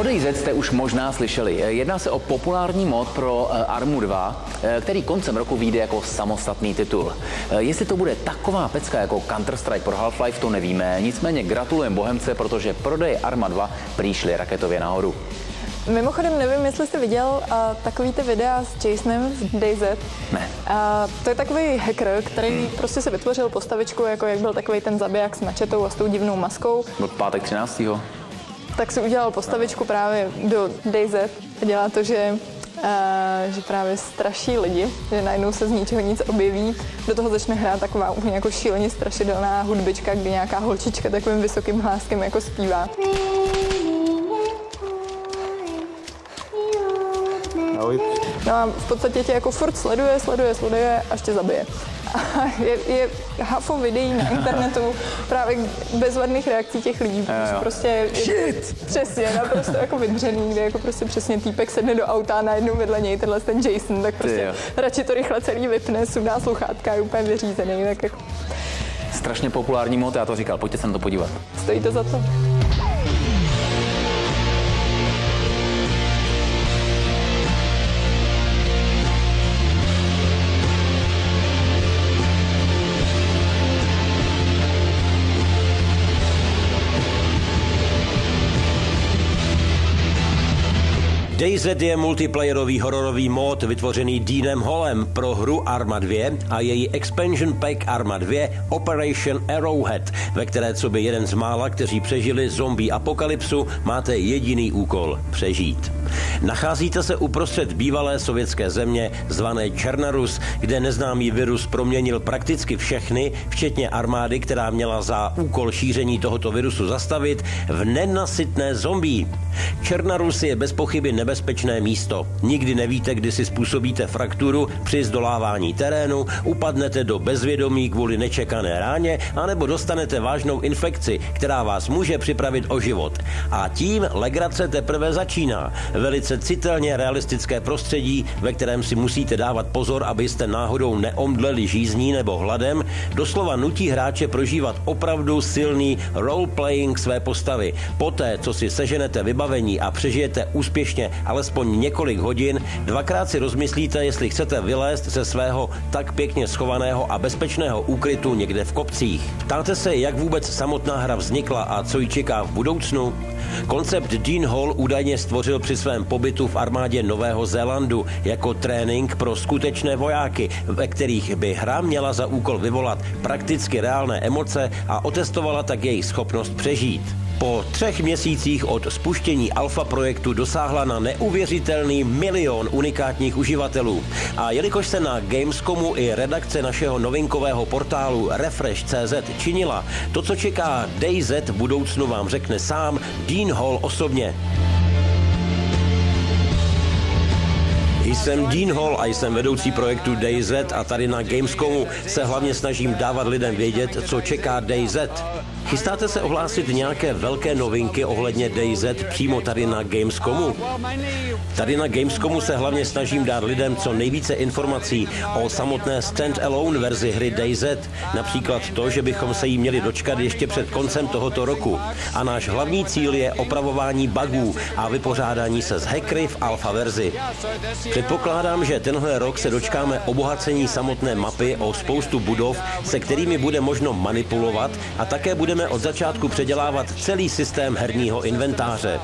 O DayZ jste už možná slyšeli. Jedná se o populární mod pro Armu 2, který koncem roku vyjde jako samostatný titul. Jestli to bude taková pecka jako Counter-Strike pro Half-Life, to nevíme. Nicméně gratulujeme Bohemce, protože prodeje Arma 2 prý šly raketově nahoru. Mimochodem, nevím, jestli jste viděl takový ty videa s Jasonem v DayZ. Ne. To je takový hacker, který prostě si vytvořil postavičku, jako jak byl takový ten zabiják s mačetou a s tou divnou maskou. Od pátek 13. Tak si udělal postavičku právě do DayZ a dělá to, že právě straší lidi, že najednou se z ničeho nic objeví. Do toho začne hrát taková úplně jako šíleně strašidelná hudbička, kdy nějaká holčička takovým vysokým hláskem jako zpívá. No a v podstatě tě jako furt sleduje, až tě zabije. A je hafo videí na internetu právě bezvadných reakcí těch lidí. Prostě přesně, naprosto jako vydřený, kde jako prostě přesně týpek sedne do auta a najednou vedle něj tenhle ten Jason, tak prostě radši to rychle celý vypne, sundá sluchátka, je úplně vyřízený. Tak jako... Strašně populární mod, já to říkal, pojďte se na to podívat. Stojí to za to. DayZ je multiplayerový hororový mod vytvořený Deanem Hallem pro hru Arma 2 a její expansion pack Arma 2 Operation Arrowhead, ve které co by jeden z mála, kteří přežili zombie apokalypsu, máte jediný úkol – přežít. Nacházíte se uprostřed bývalé sovětské země zvané Černarus, kde neznámý virus proměnil prakticky všechny, včetně armády, která měla za úkol šíření tohoto virusu zastavit, v nenasytné zombie. Černarus je bez pochyby nebezpečné místo. Nikdy nevíte, kdy si způsobíte frakturu při zdolávání terénu, upadnete do bezvědomí kvůli nečekané ráně, anebo dostanete vážnou infekci, která vás může připravit o život. A tím legrace teprve začíná. Velice citelně realistické prostředí, ve kterém si musíte dávat pozor, abyste náhodou neomdleli žízní nebo hladem, doslova nutí hráče prožívat opravdu silný role-playing své postavy. Poté, co si seženete vybavení a přežijete úspěšně alespoň několik hodin, dvakrát si rozmyslíte, jestli chcete vylézt ze svého tak pěkně schovaného a bezpečného úkrytu někde v kopcích. Ptáte se, jak vůbec samotná hra vznikla a co ji čeká v budoucnu? Koncept Dean Hall údajně stvořil při svém pobytu v armádě Nového Zélandu jako trénink pro skutečné vojáky, ve kterých by hra měla za úkol vyvolat prakticky reálné emoce a otestovala tak jejich schopnost přežít. Po 3 měsících od spuštění alfa projektu dosáhla na neuvěřitelný 1 milion unikátních uživatelů. A jelikož se na Gamescomu i redakce našeho novinkového portálu Refresh.cz činila, to, co čeká DayZ v budoucnu, vám řekne sám Dean Hall osobně. Jsem Dean Hall a jsem vedoucí projektu DayZ a tady na Gamescomu se hlavně snažím dávat lidem vědět, co čeká DayZ. Chystáte se ohlásit nějaké velké novinky ohledně DayZ přímo tady na Gamescomu? Tady na Gamescomu se hlavně snažím dát lidem co nejvíce informací o samotné stand-alone verzi hry DayZ, například to, že bychom se jí měli dočkat ještě před koncem tohoto roku. A náš hlavní cíl je opravování bugů a vypořádání se s hackery v alfa verzi. Předpokládám, že tenhle rok se dočkáme obohacení samotné mapy o spoustu budov, se kterými bude možno manipulovat, a také budeme od začátku předělávat celý systém herního inventáře.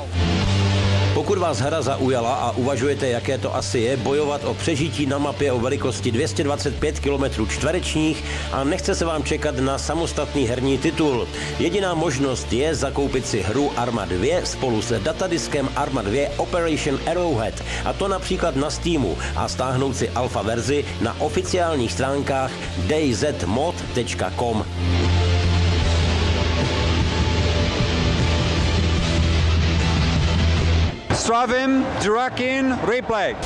Pokud vás hra zaujala a uvažujete, jaké to asi je bojovat o přežití na mapě o velikosti 225 km² a nechce se vám čekat na samostatný herní titul, jediná možnost je zakoupit si hru Arma 2 spolu s datadiskem Arma 2 Operation Arrowhead, a to například na Steamu, a stáhnout si alfa verzi na oficiálních stránkách dayzmod.com. Stravim, Durakin, replay.